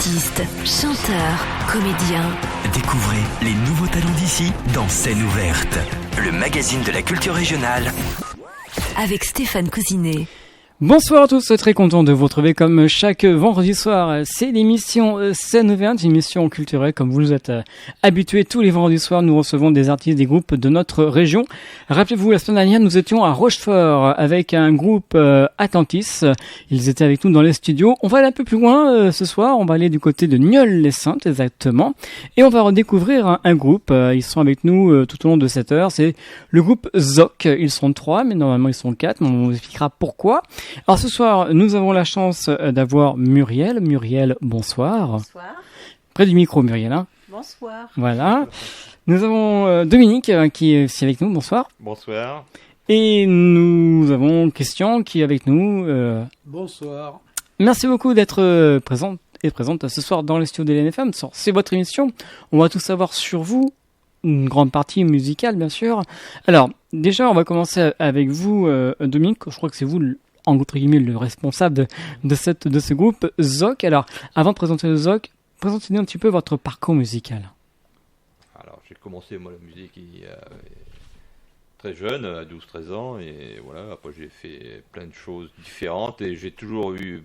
Artistes, chanteurs, comédiens. Découvrez les nouveaux talents d'ici dans Scène ouverte, le magazine de la culture régionale. Avec Stéphane Cousinet. Bonsoir à tous, très content de vous retrouver comme chaque vendredi soir. C'est l'émission Scène ouverte, une émission culturelle comme vous êtes habitués. Tous les vendredis soirs, nous recevons des artistes, des groupes de notre région. Rappelez-vous, la semaine dernière, nous étions à Rochefort avec un groupe Atlantis. Ils étaient avec nous dans les studios. On va aller un peu plus loin ce soir, on va aller du côté de Nieul-les-Saintes exactement. Et on va redécouvrir un groupe. Ils sont avec nous tout au long de cette heure. C'est le groupe ZOC. Ils sont 3, mais normalement ils sont 4. On vous expliquera pourquoi. Alors ce soir, nous avons la chance d'avoir Muriel. Muriel, bonsoir. Bonsoir. Près du micro, Muriel. Hein. Bonsoir. Voilà. Nous avons Dominique qui est aussi avec nous. Bonsoir. Bonsoir. Et nous avons Christian qui est avec nous. Bonsoir. Merci beaucoup d'être présente ce soir dans les studios de l'NFM. C'est votre émission. On va tout savoir sur vous. Une grande partie musicale, bien sûr. Alors, déjà, on va commencer avec vous, Dominique. Je crois que c'est vous entre guillemets, le responsable de ce groupe ZOC. Alors, avant de présenter le ZOC, présentez-nous un petit peu votre parcours musical. Alors, j'ai commencé, moi, la musique très jeune, à 12-13 ans, et voilà, après j'ai fait plein de choses différentes, et j'ai toujours eu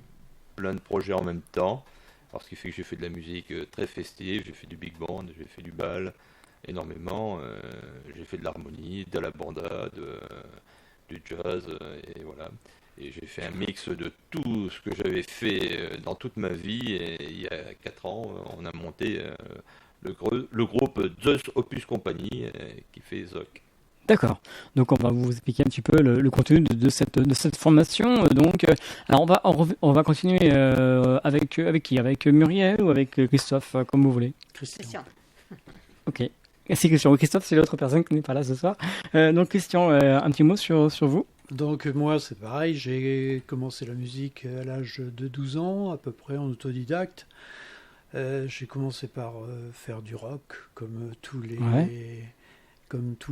plein de projets en même temps, alors ce qui fait que j'ai fait de la musique très festive, j'ai fait du big band, j'ai fait du bal, énormément, j'ai fait de l'harmonie, de la banda, du jazz, et voilà. Et j'ai fait un mix de tout ce que j'avais fait dans toute ma vie. Et il y a 4 ans, on a monté le groupe Zeus Opus Company qui fait ZOC. D'accord. Donc on va vous expliquer un petit peu le contenu de cette formation. Donc, alors on va continuer avec qui? Avec Muriel ou avec Christophe, comme vous voulez. Christian. Ok. C'est Christian. Christophe, c'est l'autre personne qui n'est pas là ce soir. Donc Christian, un petit mot sur vous. Donc moi c'est pareil, j'ai commencé la musique à l'âge de 12 ans, à peu près en autodidacte. J'ai commencé par faire du rock, comme tous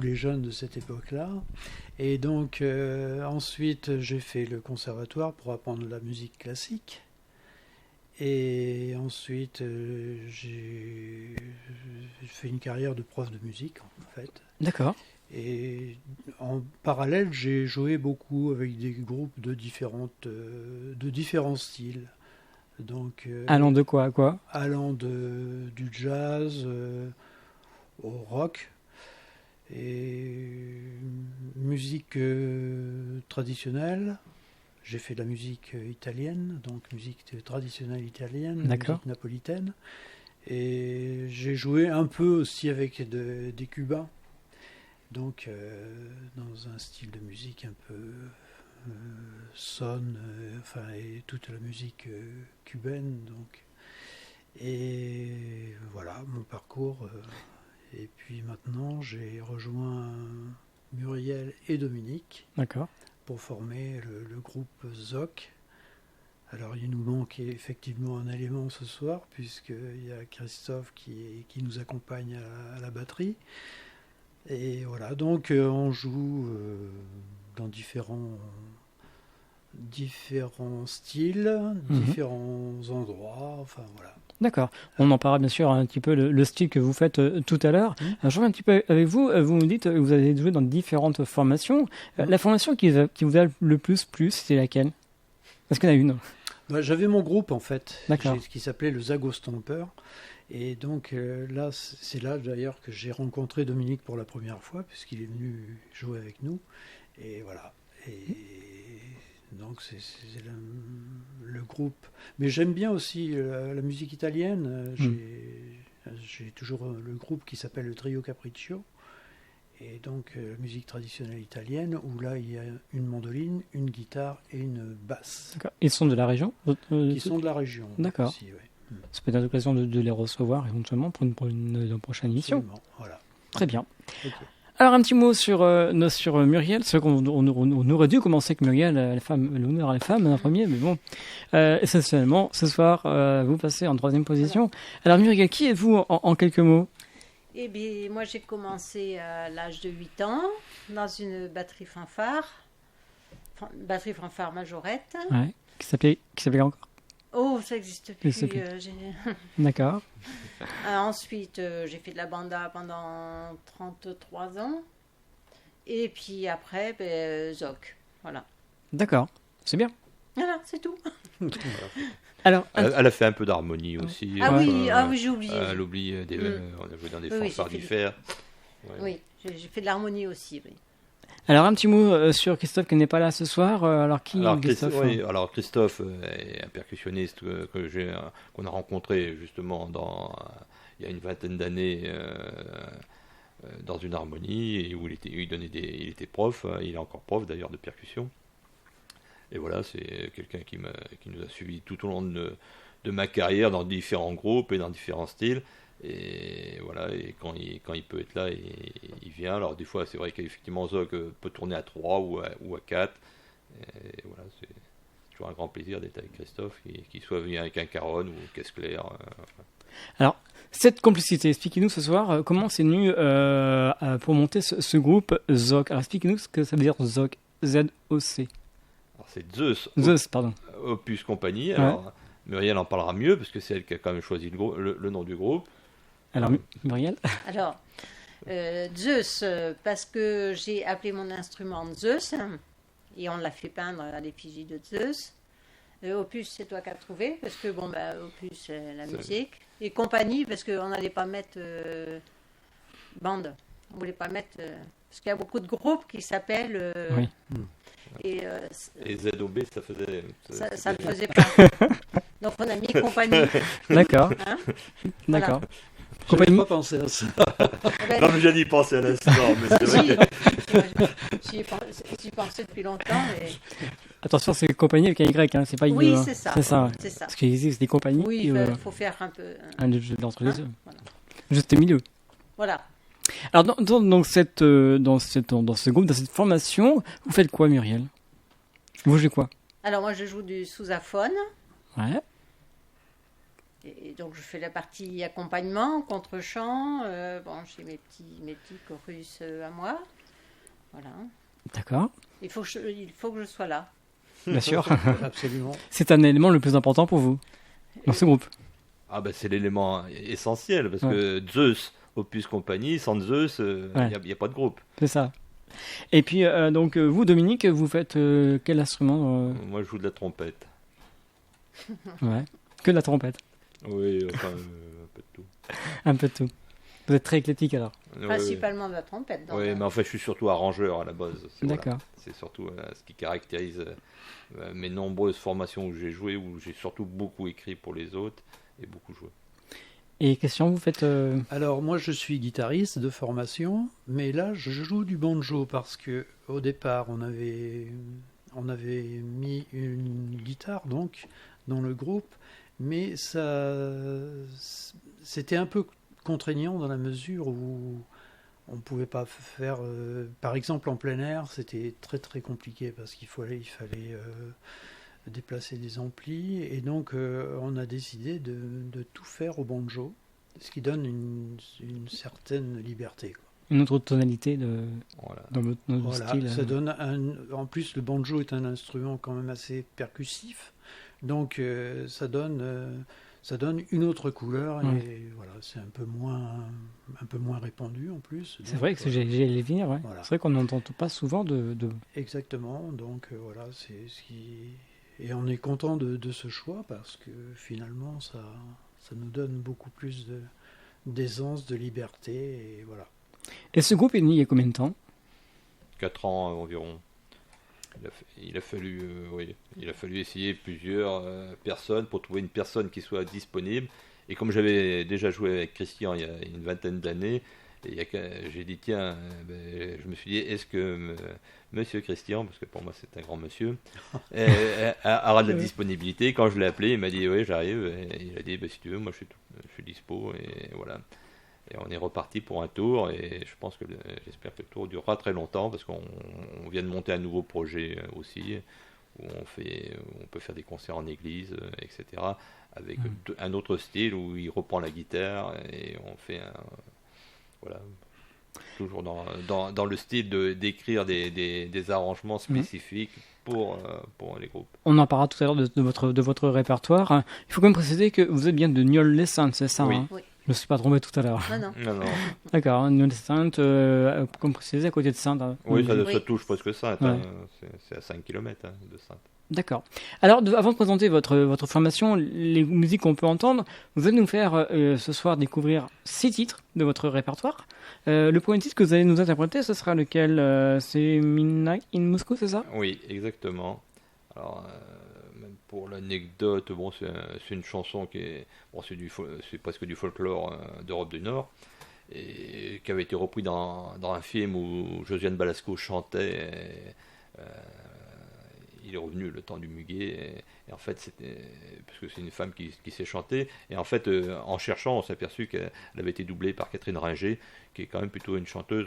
les jeunes de cette époque-là. Et donc ensuite j'ai fait le conservatoire pour apprendre la musique classique. Et ensuite j'ai fait une carrière de prof de musique en fait. D'accord. Et en parallèle, j'ai joué beaucoup avec des groupes de différents styles. Donc, allant de quoi à quoi? Allant du jazz au rock et musique traditionnelle. J'ai fait de la musique italienne, donc musique traditionnelle italienne, D'accord. musique napolitaine. Et j'ai joué un peu aussi avec des Cubains. Donc, dans un style de musique un peu son, et toute la musique cubaine. Donc. Et voilà mon parcours. Et puis maintenant, j'ai rejoint Muriel et Dominique. D'accord. Pour former le groupe ZOC. Alors, il nous manque effectivement un élément ce soir, puisqu'il y a Christophe qui nous accompagne à la batterie. Et voilà, donc on joue dans différents styles, différents endroits, enfin voilà. D'accord. On en parlera bien sûr un petit peu le style que vous faites tout à l'heure. Je reviens un petit peu avec vous. Vous me dites que vous avez joué dans différentes formations. La formation qui vous a le plus plu, c'est laquelle? Est-ce qu'il y en a une? J'avais mon groupe en fait, D'accord. Qui s'appelait le Zago Stomper. Et donc là, c'est là d'ailleurs que j'ai rencontré Dominique pour la première fois, puisqu'il est venu jouer avec nous. Et voilà. Et donc c'est le groupe. Mais j'aime bien aussi la musique italienne. J'ai toujours le groupe qui s'appelle le Trio Capriccio. Et donc la musique traditionnelle italienne, où là il y a une mandoline, une guitare et une basse. D'accord. Ils sont de la région? Qui sont de la région. D'accord. Aussi, ouais. C'est peut-être l'occasion de les recevoir éventuellement pour une prochaine émission. Absolument, voilà. Très bien. Okay. Alors un petit mot sur Muriel. C'est vrai qu'on aurait dû commencer avec Muriel, l'honneur à la femme en premier, mais bon. Essentiellement, ce soir, vous passez en 3e position. Alors Muriel, qui êtes-vous en quelques mots? Eh bien, moi j'ai commencé à l'âge de 8 ans dans une batterie fanfare majorette. Ouais. Qui s'appelait encore? Oh, ça n'existe Je plus. sais plus. D'accord. Ensuite, j'ai fait de la banda pendant 33 ans. Et puis après, Zoc. Voilà. D'accord. C'est bien. Voilà, c'est tout. Alors, Elle a fait un peu d'harmonie aussi. Ah Ouais. oui, j'ai oublié. Elle oublie on a joué dans des Oui, fanfares j'ai du fait fer. Ouais. Oui, j'ai fait de l'harmonie aussi. Oui. alors un petit mot sur Christophe qui n'est pas là ce soir. Alors qui Alors Christophe Christophe est un percussionniste qu'on a rencontré justement il y a une vingtaine d'années dans une harmonie et où il était prof, il est encore prof d'ailleurs de percussion. Et voilà, c'est quelqu'un qui nous a suivis tout au long de ma carrière dans différents groupes et dans différents styles. Et voilà, et quand il peut être là, il vient. Alors des fois, c'est vrai qu'effectivement, Zog peut tourner à 3 ou à 4. Et voilà, c'est toujours un grand plaisir d'être avec Christophe, qu'il soit venu avec un Caron ou caisse claire. Alors, cette complicité, expliquez-nous ce soir comment c'est venu pour monter ce groupe Zoc. Alors, expliquez-nous ce que ça veut dire Zoc, Z-O-C. Alors c'est Zeus, Zeus, pardon. Opus Compagnie. Alors Muriel en parlera mieux parce que c'est elle qui a quand même choisi le nom du groupe. Alors, Muriel. Alors, Zeus, parce que j'ai appelé mon instrument Zeus, et on l'a fait peindre à l'effigie de Zeus. Opus, c'est toi qui as trouvé, parce que Opus, c'est la musique. Et Compagnie, parce qu'on n'allait pas mettre bande. On voulait pas mettre. Parce qu'il y a beaucoup de groupes qui s'appellent. Oui. Et ZOB, ça faisait. ça ne le faisait pas. Donc on a mis Compagnie. D'accord. Hein, D'accord. Je Compagnie. n'avais pas pensé à ça. Non, mais j'ai dit penser à l'instant, mais c'est vrai que. J'y pensais depuis longtemps. Mais... Attention, c'est compagnie avec un Y, hein, c'est pas Oui, IE, hein. c'est ça. C'est ça. C'est ça. Parce qu'il existe des compagnies. Oui, qui, il faut faire un peu. un jeu d'entre les deux. Voilà. Juste au milieu. Voilà. Alors, dans ce groupe, dans cette formation, vous faites quoi, Muriel? Vous jouez quoi? Alors moi, je joue du sousaphone. Ouais. Et donc je fais la partie accompagnement, contre-chant. J'ai mes petits chorus à moi. Voilà. D'accord. Il faut que je sois là. Bien sûr. Absolument. C'est un élément le plus important pour vous dans ce groupe. Ah, ben c'est l'élément essentiel parce que Zeus, Opus Compagnie, sans Zeus, il n'y a pas de groupe. C'est ça. Et puis, donc, vous, Dominique, vous faites quel instrument Moi, je joue de la trompette. Ouais. Que de la trompette. Oui, enfin, un peu de tout. Un peu de tout. Vous êtes très éclectique alors. Principalement de la trompette. Oui, mais en fait, je suis surtout arrangeur à la base. D'accord. C'est surtout ce qui caractérise mes nombreuses formations où j'ai joué, où j'ai surtout beaucoup écrit pour les autres et beaucoup joué. Et question, vous faites... Alors moi je suis guitariste de formation, mais là je joue du banjo parce que au départ on avait mis une guitare donc dans le groupe, mais c'était un peu contraignant dans la mesure où on pouvait pas faire, par exemple en plein air, c'était très très compliqué parce qu'il fallait déplacer des amplis et donc on a décidé de tout faire au banjo, ce qui donne une certaine liberté, quoi. une autre tonalité Voilà. dans notre Voilà, style. ça donne en plus le banjo est un instrument quand même assez percussif, donc ça donne une autre couleur et voilà, c'est un peu moins répandu en plus. C'est donc, vrai que j'ai venir, ouais. Voilà. C'est vrai qu'on n'entend pas souvent de... Exactement, donc voilà, c'est ce qui... Et on est content de ce choix parce que finalement ça nous donne beaucoup plus d'aisance, de liberté et voilà. Et ce groupe est né il y a combien de temps? 4 ans environ. Il a fallu essayer plusieurs personnes pour trouver une personne qui soit disponible. Et comme j'avais déjà joué avec Christian il y a une vingtaine d'années, j'ai dit tiens, je me suis dit est-ce que Monsieur Christian, parce que pour moi c'est un grand monsieur, aura de la disponibilité. Quand je l'ai appelé, il m'a dit oui j'arrive. Et il a dit si tu veux, moi je suis dispo et voilà. Et on est reparti pour un tour et j'espère que le tour durera très longtemps parce qu'on vient de monter un nouveau projet aussi où on peut faire des concerts en église, etc. avec un autre style où il reprend la guitare et on fait voilà, toujours dans le style d'écrire des arrangements spécifiques pour les groupes. On en parlera tout à l'heure de votre répertoire. Il faut quand même préciser que vous êtes bien de Nieul-les-Saintes, c'est ça? Oui. Hein Oui. Je ne me suis pas trompé tout à l'heure. Non, non. Non, non. D'accord, hein, Nieul-les-Saintes, comme précisé, à côté de Saintes. Hein. Oui, ça Oui. touche presque Saintes. Ouais. Hein. C'est à 5 km de Saintes. D'accord. Alors, avant de présenter votre formation, les musiques qu'on peut entendre, vous allez nous faire ce soir découvrir 6 titres de votre répertoire. Le premier titre que vous allez nous interpréter, ce sera lequel? C'est Midnight in Moscow, c'est ça? Oui, exactement. Alors, même pour l'anecdote, bon, c'est une chanson qui est, bon, c'est presque du folklore d'Europe du Nord, et qui avait été repris dans un film où Josiane Balasco chantait. Il est revenu le temps du muguet, et en fait, c'était parce que c'est une femme qui sait chanter, et en fait, en cherchant, on s'est aperçu qu'elle avait été doublée par Catherine Ringer, qui est quand même plutôt une chanteuse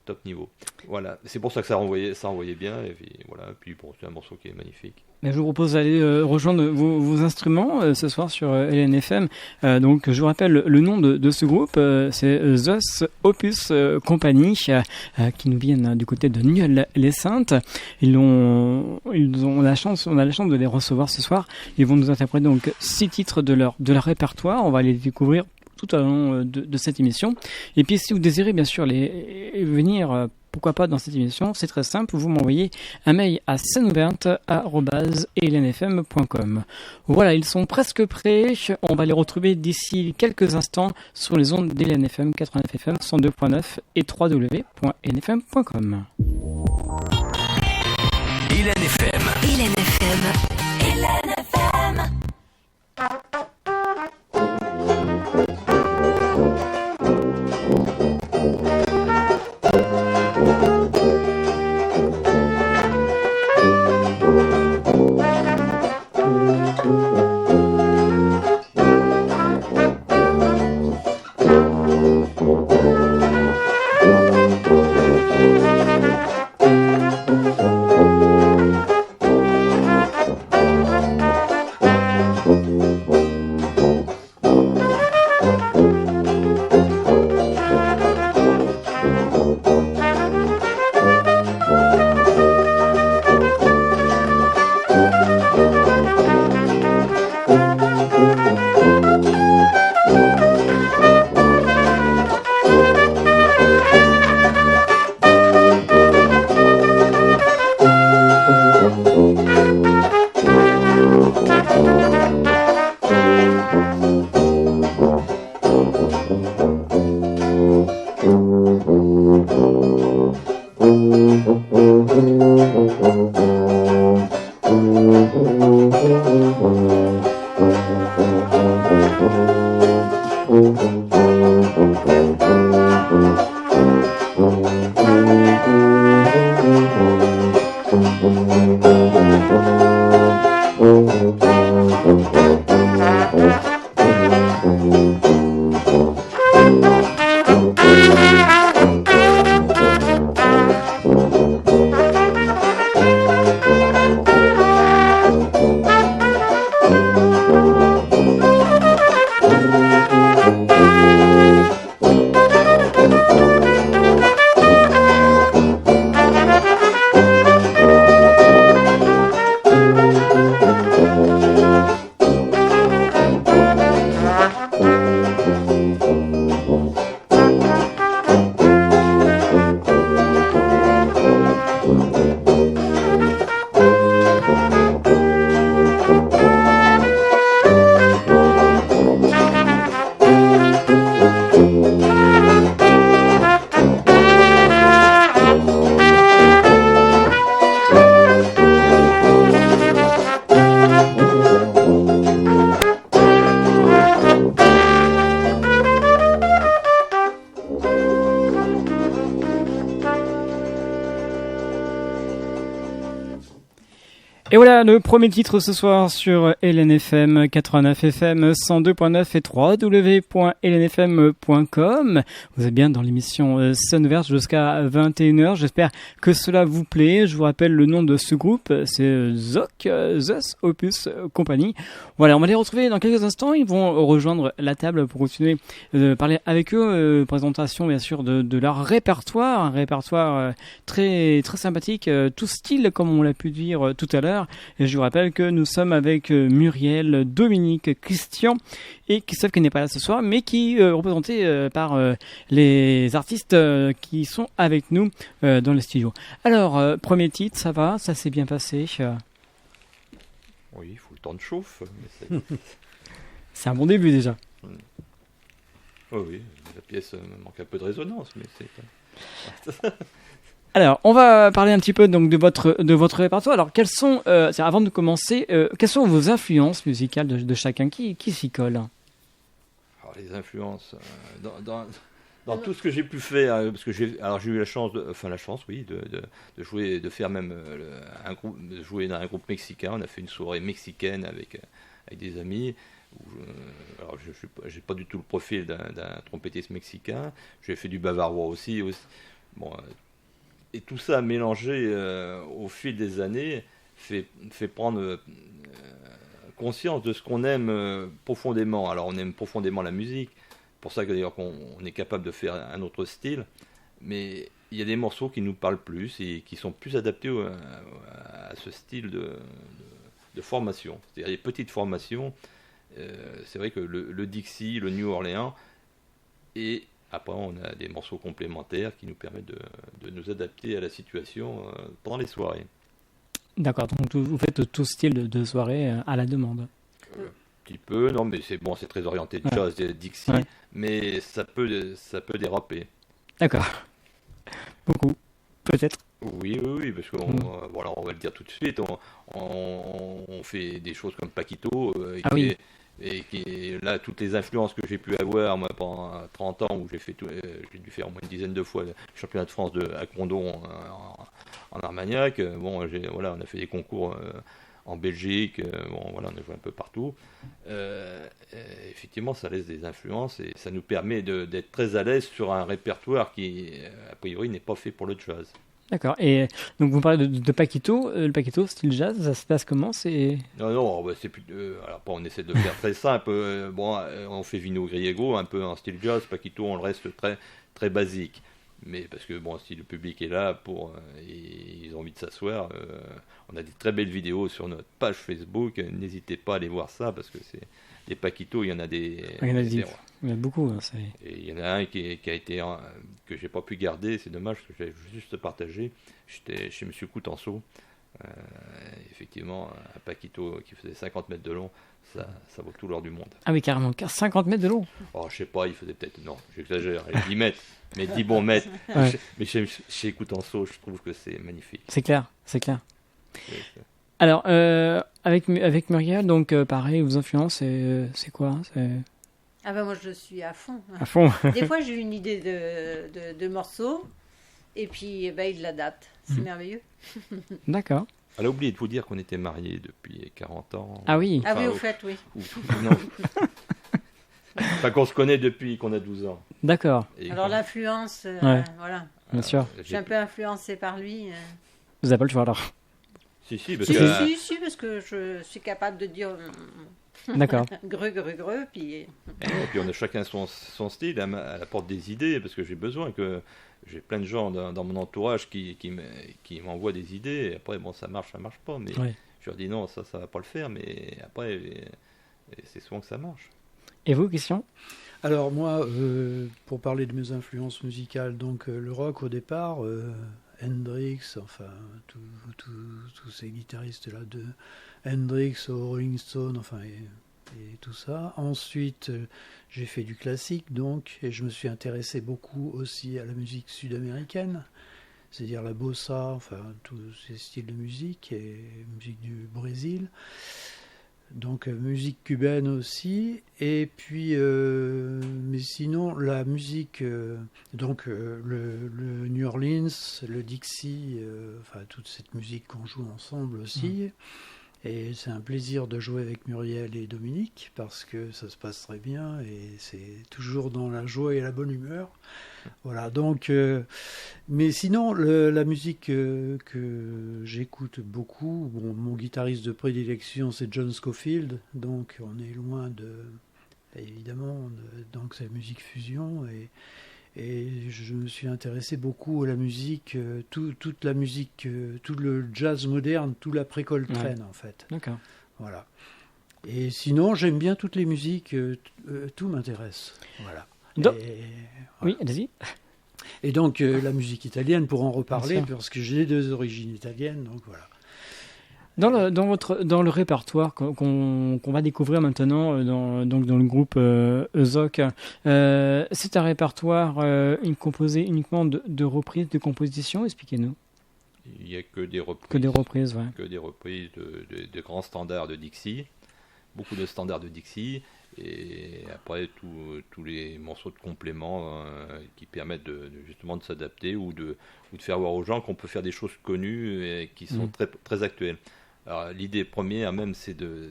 top niveau. Voilà, c'est pour ça que ça envoyait bien, et puis voilà, puis bon, c'est un morceau qui est magnifique. Mais je vous propose d'aller rejoindre vos instruments ce soir sur LNFM. Donc, je vous rappelle le nom de ce groupe, c'est Zeus Opus Company, qui nous viennent du côté de Nieul-les-Saintes. On a la chance de les recevoir ce soir. Ils vont nous interpréter donc 6 titres de leur répertoire. On va les découvrir tout au long de cette émission. Et puis, si vous désirez bien sûr venir, pourquoi pas dans cette émission, c'est très simple, vous m'envoyez un mail à sceneouverte@lnfm.com. Voilà, ils sont presque prêts. On va les retrouver d'ici quelques instants sur les ondes d'LNFM 89 FM 102.9 et www.lnfm.com. LNFM. Et voilà le premier titre ce soir sur LNFM 89 FM 102.9 et www.lnfm.com. Vous êtes bien dans l'émission Scène Ouverte jusqu'à 21h. J'espère que cela vous plaît. Je vous rappelle le nom de ce groupe, c'est Zoc, Zeus Opus Company. Voilà, on va les retrouver dans quelques instants. Ils vont rejoindre la table pour continuer de parler avec eux. Présentation bien sûr de leur répertoire, un répertoire très très sympathique, tout style comme on l'a pu dire tout à l'heure. Et je vous rappelle que nous sommes avec Muriel, Dominique, Christian et Christophe qui n'est pas là ce soir, mais qui est représenté par les artistes qui sont avec nous dans le studio. Alors, premier titre, ça va, ça s'est bien passé. Oui, il faut le temps de chauffe. Mais c'est un bon début déjà. Oui, la pièce manque un peu de résonance, mais c'est... Alors, on va parler un petit peu donc de votre répertoire. Alors, quelles sont, avant de commencer, quelles sont vos influences musicales de chacun qui s'y colle? Alors, les influences dans tout ce que j'ai pu faire, parce que j'ai eu la chance, oui, de jouer, de faire même de jouer dans un groupe mexicain. On a fait une soirée mexicaine avec des amis. Alors, je n'ai pas du tout le profil d'un trompettiste mexicain. J'ai fait du bavarois aussi. Bon. Et tout ça mélangé au fil des années fait prendre conscience de ce qu'on aime profondément. Alors on aime profondément la musique, pour ça que d'ailleurs qu'on est capable de faire un autre style, mais il y a des morceaux qui nous parlent plus et qui sont plus adaptés à ce style de formation. C'est-à-dire les petites formations, c'est vrai que le Dixie, le New Orleans et après, on a des morceaux complémentaires qui nous permettent de nous adapter à la situation pendant les soirées. D'accord, donc vous faites tout style de soirée à la demande. Un petit peu, non, mais c'est très orienté de jazz, Dixie, mais ça peut déraper. D'accord. Beaucoup, peut-être. Oui, parce qu'on voilà, on va le dire tout de suite, on fait des choses comme Paquito, et là, toutes les influences que j'ai pu avoir moi, pendant 30 ans, où j'ai dû faire au moins une dizaine de fois le championnat de France à Condon en Armagnac. On a fait des concours en Belgique, on a joué un peu partout. Effectivement, ça laisse des influences et ça nous permet d'être très à l'aise sur un répertoire qui, a priori, n'est pas fait pour le jazz. D'accord. Et donc vous parlez de Paquito, le Paquito style jazz, ça se passe comment? Non, c'est plus. Alors on essaie de faire très simple. On fait Vino Griego un peu en style jazz. Paquito, on le reste très très basique. Mais parce que si le public est là et ils ont envie de s'asseoir, on a des très belles vidéos sur notre page Facebook. N'hésitez pas à aller voir ça parce que c'est des Paquito, il y en a des. Il y en a beaucoup. Et il y en a un qui a été que j'ai pas pu garder, c'est dommage parce que j'avais juste partagé. J'étais chez Monsieur Coutenceau. Effectivement, un Paquito qui faisait 50 mètres de long, ça vaut tout l'or du monde. Ah oui, carrément, 50 mètres de long. Oh, je sais pas, il faisait peut-être, non, j'exagère, 10 mètres, mais 10 bons mètres. Mais chez Coutenceau, je trouve que c'est magnifique. C'est clair. Alors, avec Muriel, donc pareil, vos influences, c'est quoi? Ah ben moi je suis à fond. À fond. Des fois j'ai une idée de morceau et puis il l'adapte. C'est merveilleux. D'accord. Elle a oublié de vous dire qu'on était mariés depuis 40 ans. Ah oui. Ah oui, au fait, oui. Non. Enfin, qu'on se connaît depuis qu'on a 12 ans. D'accord. Alors l'influence, voilà. Bien sûr. Je suis un peu influencé par lui. Vous n'avez pas le choix alors? Si, parce que je suis capable de dire d'accord. Greu, puis... Et puis on a chacun son style, elle apporte des idées, parce que j'ai plein de gens dans mon entourage qui m'envoient des idées, et après ça marche pas, mais je leur dis non, ça va pas le faire, mais après c'est souvent que ça marche. Et vous, Christian? Alors moi, pour parler de mes influences musicales, donc le rock au départ, Hendrix, enfin tous ces guitaristes-là, de Hendrix au Rolling Stone, enfin et tout ça. Ensuite, j'ai fait du classique, donc, et je me suis intéressé beaucoup aussi à la musique sud-américaine, c'est-à-dire la bossa, enfin tous ces styles de musique, et musique du Brésil. Donc musique cubaine aussi, et puis mais sinon la musique le New Orleans, le Dixie, enfin toute cette musique qu'on joue ensemble aussi. Et c'est un plaisir de jouer avec Muriel et Dominique parce que ça se passe très bien et c'est toujours dans la joie et la bonne humeur. Voilà, donc, mais sinon, la musique que j'écoute beaucoup, bon, mon guitariste de prédilection c'est John Scofield, donc on est loin évidemment, donc c'est la musique fusion et je me suis intéressé beaucoup à la musique, toute la musique, tout le jazz moderne, tout l'après-Coltrane en fait. D'accord. Voilà. Et sinon, j'aime bien toutes les musiques, tout m'intéresse. Voilà. Donc- Et, Oui, allez-y. et donc la musique italienne, pour en reparler, Bien sûr. parce que j'ai deux origines italiennes, donc voilà. Dans le répertoire qu'on va découvrir maintenant dans le groupe Ezoc, c'est un répertoire composé uniquement de reprises, de compositions. Expliquez-nous. Il n'y a que des reprises. Que des reprises, ouais. Que des reprises de grands standards de Dixie. Beaucoup de standards de Dixie. Et après, tous les morceaux de complément qui permettent justement de s'adapter ou de faire voir aux gens qu'on peut faire des choses connues et qui sont très, très actuelles. Alors, l'idée première même, c'est que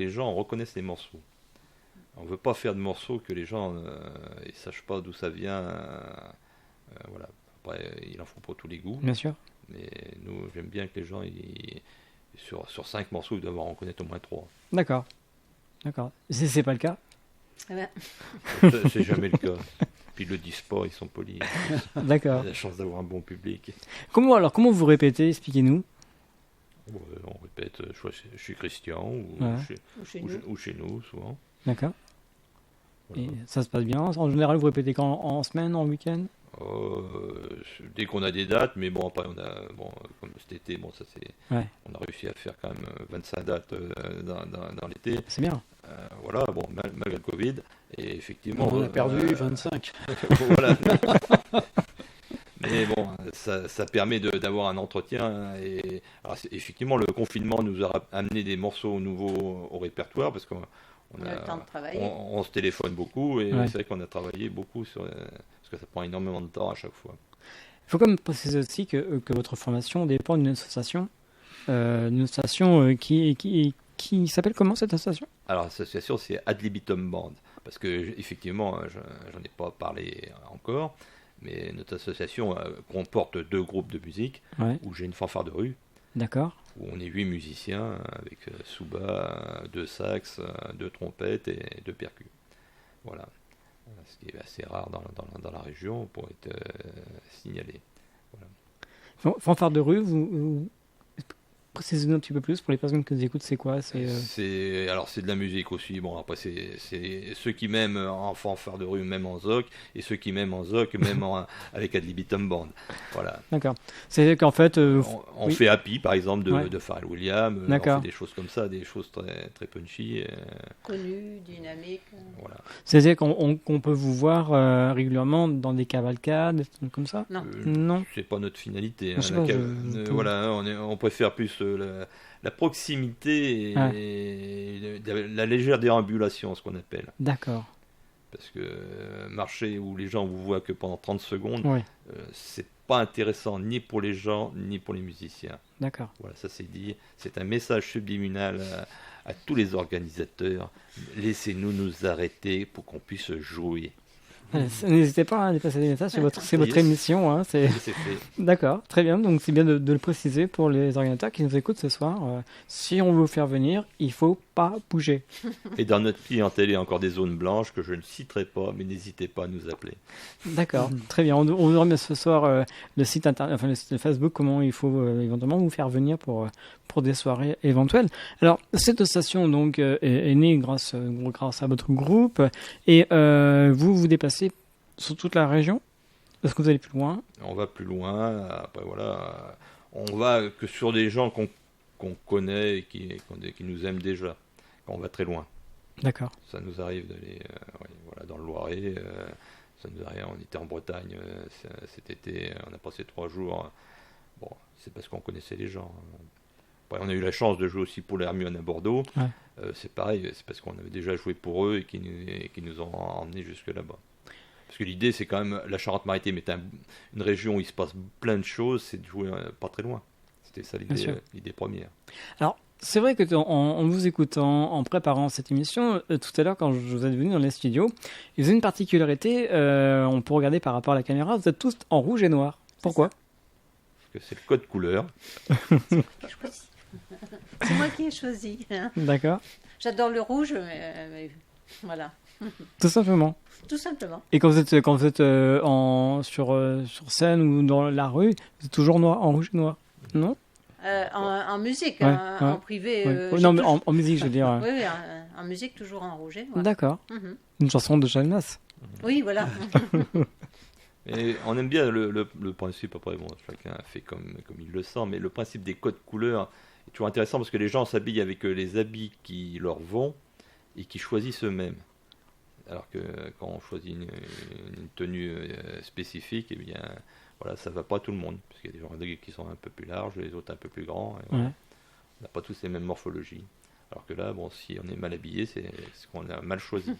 les gens reconnaissent les morceaux. On ne veut pas faire de morceaux que les gens ne sachent pas d'où ça vient. Voilà. Après, il en faut pour tous les goûts. Bien sûr. Mais nous, j'aime bien que les gens, sur 5 morceaux, ils doivent en reconnaître au moins 3. D'accord. C'est pas le cas. Eh ben, C'est jamais le cas. Puis ils le disent pas, ils sont polis. D'accord. On a la chance d'avoir un bon public. Comment vous répétez? Expliquez-nous. On répète, je suis Christian Ouais. ou chez nous, souvent. D'accord. Voilà. Et ça se passe bien. En général, vous répétez quand en semaine, en week-end? Dès qu'on a des dates, mais bon, après, comme cet été, ça c'est. Ouais. On a réussi à faire quand même 25 dates dans l'été. C'est bien. Voilà, malgré le Covid. Et effectivement. On en a perdu 25. Voilà. Mais bon, ça permet d'avoir un entretien. Et alors, effectivement, le confinement nous a amené des morceaux nouveaux au répertoire parce qu'on on a le temps de travailler. on se téléphone beaucoup et Ouais. c'est vrai qu'on a travaillé beaucoup parce que ça prend énormément de temps à chaque fois. Il faut quand même préciser aussi que votre formation dépend d'une association. Une association qui s'appelle comment cette association? Alors l'association c'est Ad Libitum Band parce que effectivement j'en ai pas parlé encore, mais notre association comporte 2 groupes de musique Ouais. où j'ai une fanfare de rue. D'accord. Où on est 8 musiciens avec Souba, 2 sax, 2 trompettes et 2 percus. Voilà. Ce qui est assez rare dans la région pour être signalé. Voilà. Fanfare de rue, vous précisez un petit peu plus pour les personnes qui nous écoutent, c'est quoi? C'est C'est de la musique aussi. Bon, après, c'est ceux qui m'aiment en fanfare de rue, même en zoc, et ceux qui m'aiment en zoc, même avec Ad Libitum Band. Voilà. D'accord. C'est qu'en fait, On oui. fait Happy, par exemple, Ouais. de Pharrell Williams. On D'accord. fait des choses comme ça, des choses très, très punchy. Connu, dynamique. Voilà. c'est-à-dire qu'on peut vous voir régulièrement dans des cavalcades, des trucs comme ça? Non. Non. C'est pas notre finalité. Je sais pas, Voilà, on préfère plus la proximité et la légère déambulation, ce qu'on appelle. D'accord. Parce que marcher où les gens vous voient que pendant 30 secondes, Ouais. c'est pas intéressant ni pour les gens ni pour les musiciens. D'accord. Voilà, ça c'est dit. C'est un message subliminal à tous les organisateurs. Laissez-nous nous arrêter pour qu'on puisse jouer. N'hésitez pas à dépasser les messages, c'est votre émission. Hein, Et c'est fait. D'accord, très bien. Donc c'est bien de le préciser pour les organisateurs qui nous écoutent ce soir. Si on veut vous faire venir, il faut pas bouger. Et dans notre clientèle, il y a encore des zones blanches que je ne citerai pas, mais n'hésitez pas à nous appeler. D'accord, très bien. On vous remet ce soir le site internet, enfin le site Facebook, comment il faut éventuellement vous faire venir pour des soirées éventuelles. Alors cette association donc est née grâce à votre groupe et vous déplacez sur toute la région. Est-ce que vous allez plus loin? On va plus loin. Après, voilà, on va que sur des gens qu'on connaît et qui nous aiment déjà. Quand on va très loin. D'accord. Ça nous arrive d'aller voilà, dans le Loiret. Ça nous arrive, on était en Bretagne cet été. On a passé 3 jours. Bon, c'est parce qu'on connaissait les gens. Ouais, on a eu la chance de jouer aussi pour l'Hermione à Bordeaux. Ouais. C'est pareil, c'est parce qu'on avait déjà joué pour eux et qui nous ont emmenés jusque là-bas. Parce que l'idée, c'est quand même, la Charente-Maritime est une région où il se passe plein de choses, c'est de jouer pas très loin. C'était ça l'idée première. Alors, c'est vrai que en vous écoutant, en préparant cette émission, tout à l'heure, quand vous êtes venu dans les studios, il y a une particularité, on peut regarder par rapport à la caméra, vous êtes tous en rouge et noir. Pourquoi ? Parce que c'est le code couleur. C'est moi qui ai choisi. Hein. D'accord. J'adore le rouge, mais voilà. Tout simplement. Tout simplement. Et quand vous êtes sur scène ou dans la rue, vous êtes toujours en rouge et noir, non ? En musique, Ouais, hein, ouais. en privé. Ouais. Non, mais en musique, je veux dire. Oui, en musique, toujours en rouge et noir. D'accord. Mhm. Une chanson de Jeanne-Masse. Oui, voilà. Et on aime bien le principe, après, bon, chacun fait comme il le sent, mais le principe des codes couleurs est toujours intéressant parce que les gens s'habillent avec les habits qui leur vont et qui choisissent eux-mêmes. Alors que quand on choisit une tenue spécifique, eh bien, voilà, ça ne va pas à tout le monde. Parce qu'il y a des gens qui sont un peu plus larges, les autres un peu plus grands. Et voilà. Ouais. On n'a pas tous les mêmes morphologies. Alors que là, bon, si on est mal habillé, c'est qu'on a mal choisi.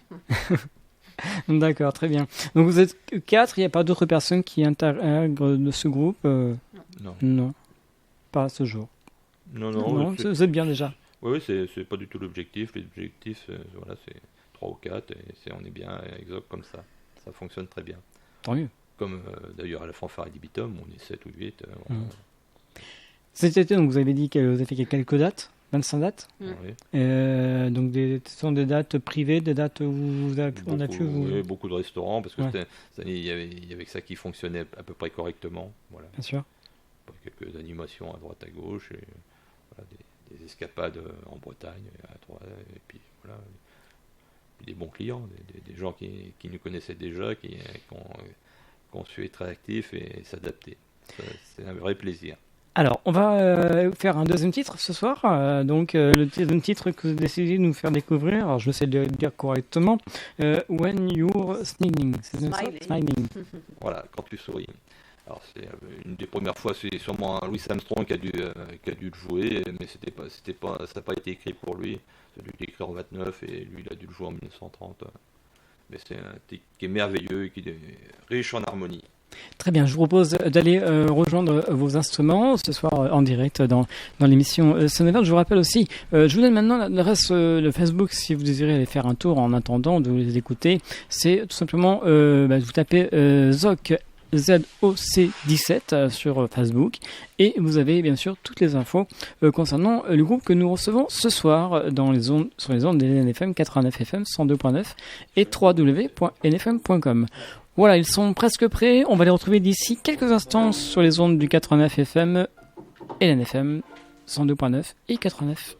D'accord, très bien. Donc vous êtes 4, il n'y a pas d'autres personnes qui intègrent de ce groupe Non. Non, pas à ce jour. Non, Vous êtes bien déjà. Oui, c'est pas du tout l'objectif. L'objectif, voilà, c'est 3 ou 4 et on est bien exact comme ça. Ça fonctionne très bien. Tant mieux. Comme d'ailleurs à la fanfare Edibitum, on est 7 ou 8. Cet été, donc, vous avez dit que vous avez fait quelques dates, 25 dates. Oui. Donc ce sont des dates privées, des dates où on a pu vous... Oui, beaucoup de restaurants, parce que Ouais. il y avait que ça qui fonctionnait à peu près correctement. Voilà. Bien sûr. Quelques animations à droite à gauche, et voilà, des escapades en Bretagne, à droite, et puis voilà, des bons clients, des gens qui nous connaissaient déjà, qui ont su être réactifs et s'adapter. C'est un vrai plaisir. Alors, on va faire un deuxième titre ce soir. Le deuxième titre que vous décidez de nous faire découvrir, alors je vais essayer de le dire correctement, When You're Smiling. C'est bien ça ? Smiling. Voilà, quand tu souris. Alors c'est une des premières fois, c'est sûrement Louis Armstrong qui a dû le jouer, mais ça n'a pas été écrit pour lui. C'est lui qui a écrit en 29 et lui il a dû le jouer en 1930. Mais c'est un titre qui est merveilleux et qui est riche en harmonie. Très bien, je vous propose d'aller rejoindre vos instruments ce soir en direct dans l'émission Scène Ouverte. Je vous rappelle aussi, je vous donne maintenant l'adresse de Facebook si vous désirez aller faire un tour en attendant de les écouter. C'est tout simplement, vous tapez ZOC ZOC17 sur Facebook et vous avez bien sûr toutes les infos concernant le groupe que nous recevons ce soir sur les ondes des NFM 89 FM 102.9 et www.nfm.com. Voilà, ils sont presque prêts. On va les retrouver d'ici quelques instants sur les ondes du 89 FM et l'NFM 102.9 et 89.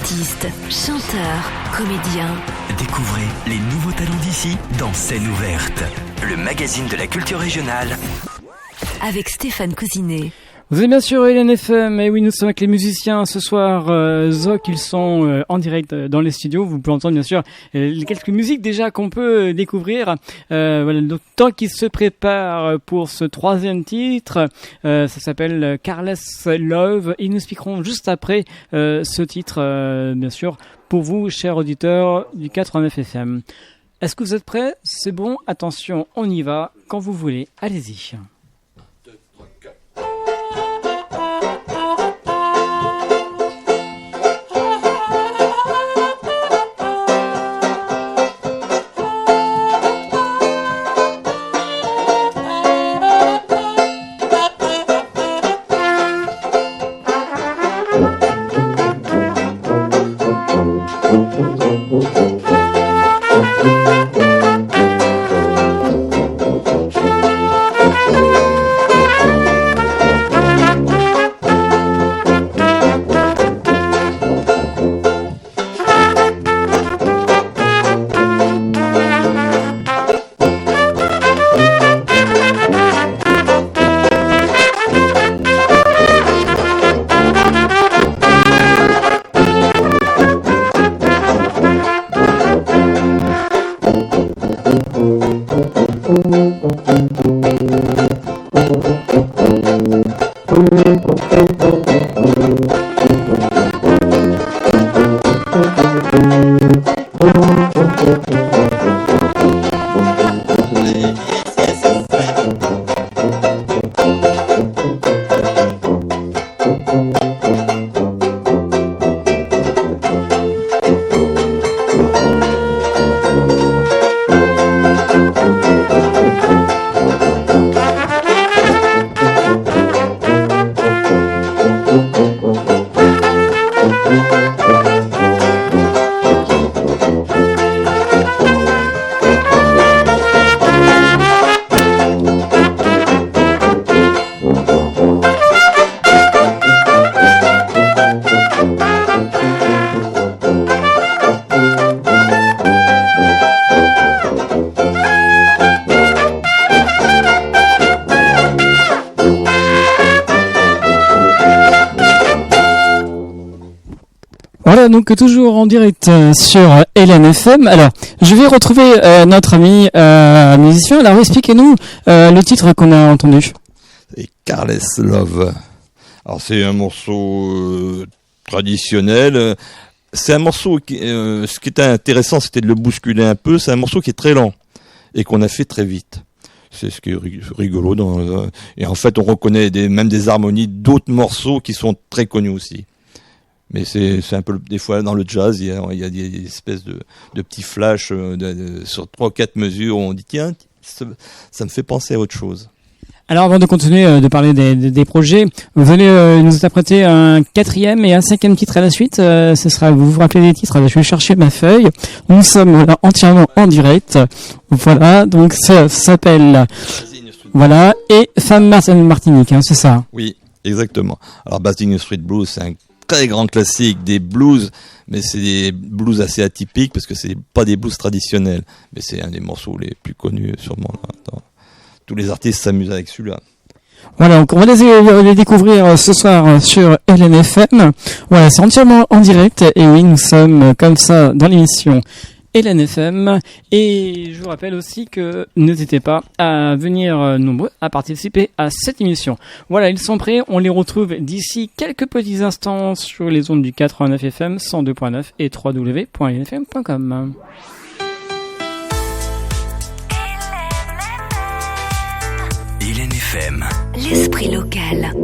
Artistes, chanteurs, comédiens. Découvrez les nouveaux talents d'ici dans Scène ouverte, le magazine de la culture régionale. Avec Stéphane Cousinet. Vous êtes bien sûr LNFM, et oui, nous sommes avec les musiciens ce soir. Zoc, ils sont en direct dans les studios. Vous pouvez entendre bien sûr quelques musiques déjà qu'on peut découvrir. Voilà, donc, tant qu'ils se préparent pour ce troisième titre, ça s'appelle Careless Love. Ils nous expliqueront juste après ce titre, bien sûr, pour vous, chers auditeurs du 89 FM. Est-ce que vous êtes prêts? C'est bon, attention, on y va. Quand vous voulez, allez-y. Voilà, donc toujours en direct sur LNFM. Alors, je vais retrouver notre ami musicien. Alors, expliquez-nous le titre qu'on a entendu. C'est Careless Love. Alors, c'est un morceau traditionnel. C'est un morceau qui, ce qui était intéressant, c'était de le bousculer un peu. C'est un morceau qui est très lent et qu'on a fait très vite. C'est ce qui est rigolo. Et en fait, on reconnaît même des harmonies d'autres morceaux qui sont très connus aussi. Mais c'est un peu, des fois, dans le jazz, il y a des espèces de petits flashs sur 3 ou 4 mesures où on dit, tiens, ça me fait penser à autre chose. Alors, avant de continuer de parler des projets, vous allez nous interpréter un 4e et un 5e titre à la suite. Ce sera, vous vous rappelez des titres? Je vais chercher ma feuille. Nous sommes là entièrement en direct. Voilà, donc ça s'appelle, voilà, et Femme Martinique, hein, c'est ça? Oui, exactement. Alors, Basing Street Blues, c'est un très grand classique des blues, mais c'est des blues assez atypiques parce que c'est pas des blues traditionnels, mais c'est un des morceaux les plus connus sûrement. Tous les artistes s'amusent avec celui-là. Voilà, donc on va les découvrir ce soir sur LNFM. Voilà, c'est entièrement en direct et oui, nous sommes comme ça dans l'émission LNFM. Et je vous rappelle aussi que n'hésitez pas à venir nombreux à participer à cette émission. Voilà, ils sont prêts. On les retrouve d'ici quelques petits instants sur les ondes du 89 FM, 102.9 et www.lnfm.com. LNFM. L'esprit local.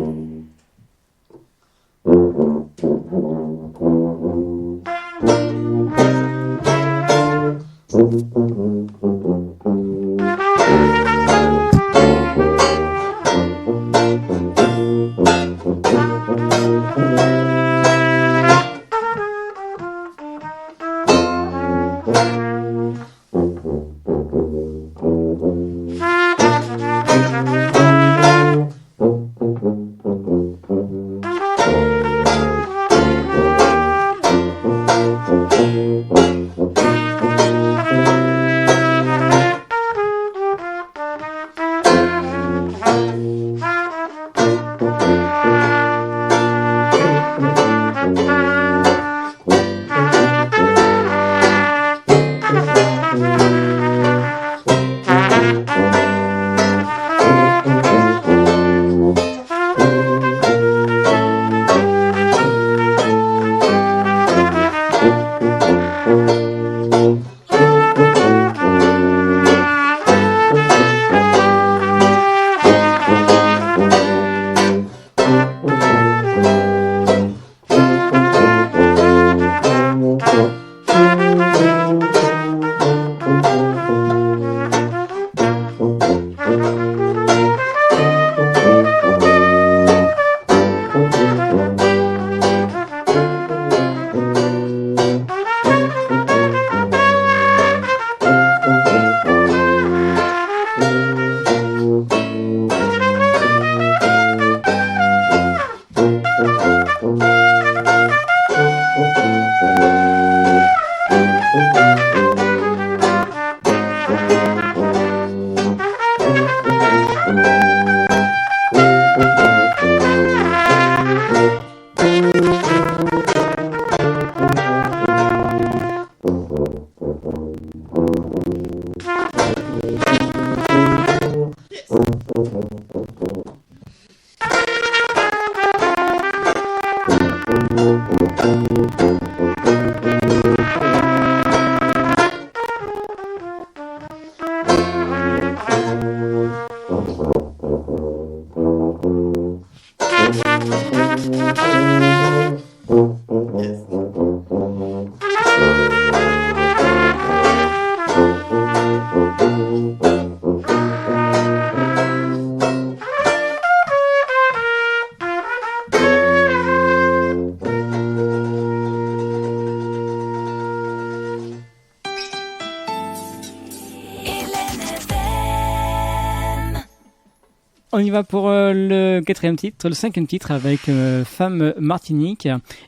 On y va pour le quatrième titre, le cinquième titre avec Femme Martinique.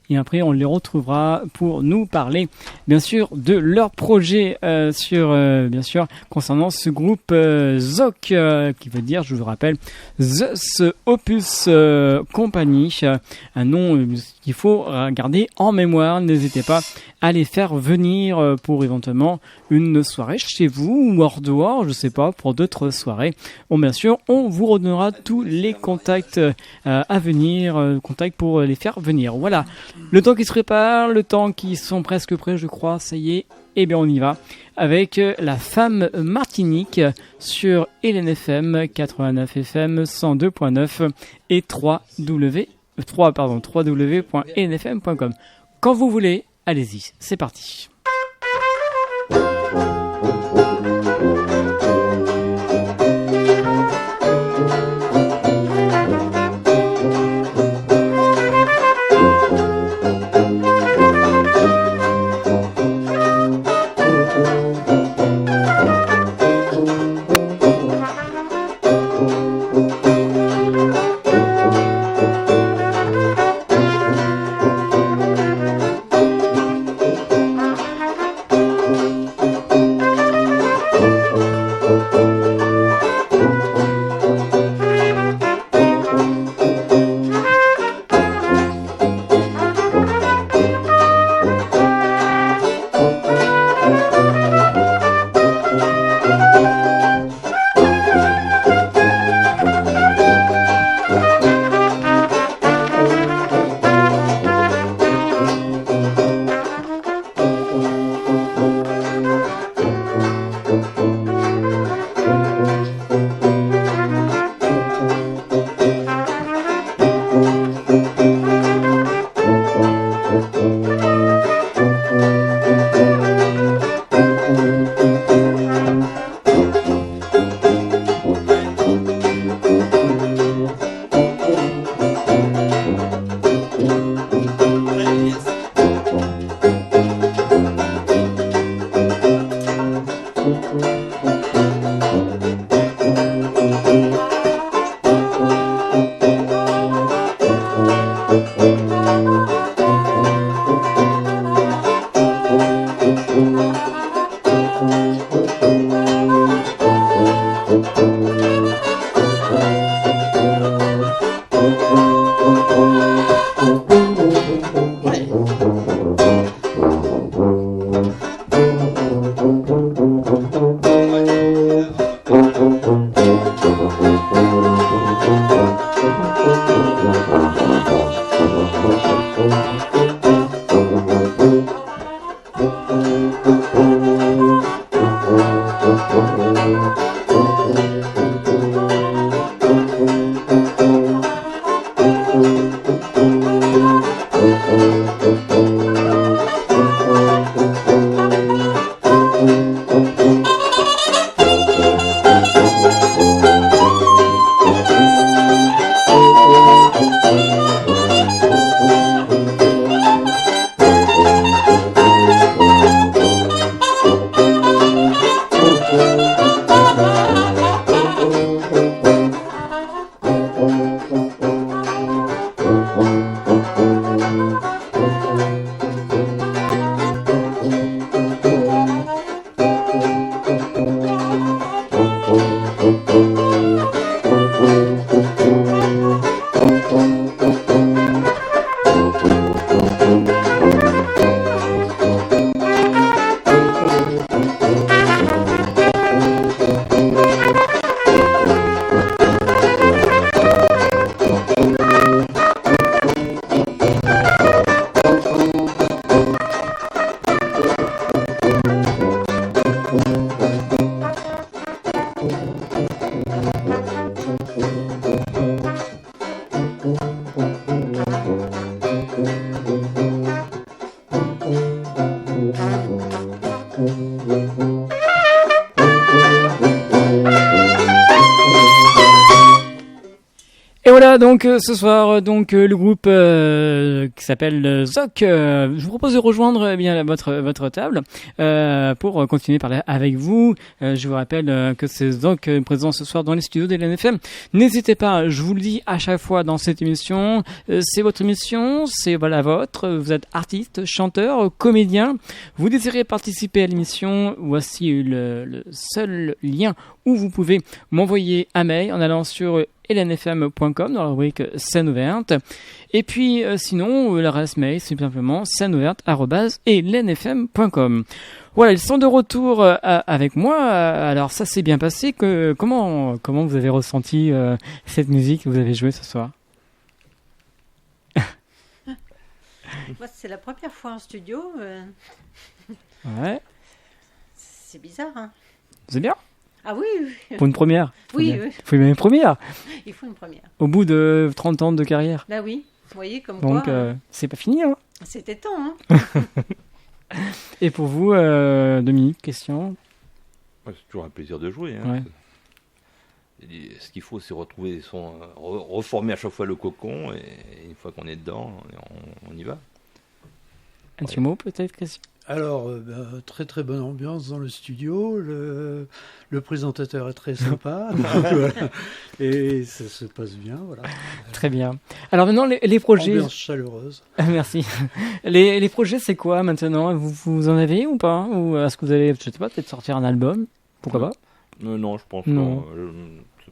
Et après, on les retrouvera pour nous parler, bien sûr, de leur projet bien sûr, concernant ce groupe ZOC, qui veut dire, je vous rappelle, Zeus Opus Company. Un nom qu'il faut garder en mémoire. N'hésitez pas à les faire venir pour éventuellement une soirée chez vous ou hors dehors, je sais pas, pour d'autres soirées. Bon, bien sûr, on vous redonnera tous les contacts à venir, contacts pour les faire venir. Voilà, le temps qui se prépare, le temps qui sont presque prêts, je crois, ça y est, et bien on y va avec la Femme Martinique sur LNFM 89 FM 102.9 et www.lnfm.com. Quand vous voulez, allez-y, c'est parti. Et voilà, donc ce soir, le groupe qui s'appelle Zoc. Je vous propose de rejoindre bien votre table pour continuer à parler avec vous. Je vous rappelle que c'est Zoc présent ce soir dans les studios de l'NFM. N'hésitez pas, je vous le dis à chaque fois dans cette émission, c'est votre émission, c'est la vôtre. Vous êtes artiste, chanteur, comédien. Vous désirez participer à l'émission, voici le seul lien où vous pouvez m'envoyer un mail en allant sur lnfm.com dans la rubrique scène ouverte. Et puis sinon, l'adresse mail, c'est simplement scèneouverte@lnfm.com. Voilà, ils sont de retour avec moi. Alors ça s'est bien passé. Comment vous avez ressenti cette musique que vous avez jouée ce soir? Moi, c'est la première fois en studio. Ouais. C'est bizarre, hein? C'est bien. Ah oui, oui. Pour une première. Oui, Il faut même une première. Il faut une première. Au bout de 30 ans de carrière. Bah oui, vous voyez comme Donc, quoi. c'est pas fini, hein. C'était temps, hein. Et pour vous, Dominique, question? Ouais, c'est toujours un plaisir de jouer. Hein. Ouais. Ce qu'il faut, c'est retrouver des sons, reformer à chaque fois le cocon, et une fois qu'on est dedans, on y va. Un petit mot peut-être, Christian? Alors, très très bonne ambiance dans le studio, le présentateur est très sympa, voilà. Et ça se passe bien, voilà. Très bien. Alors maintenant, les projets... Ambiance chaleureuse. Merci. Les projets, c'est quoi maintenant? Vous en avez ou pas? Ou est-ce que vous allez, je sais pas, peut-être sortir un album? Pourquoi pas? Non, je pense Non.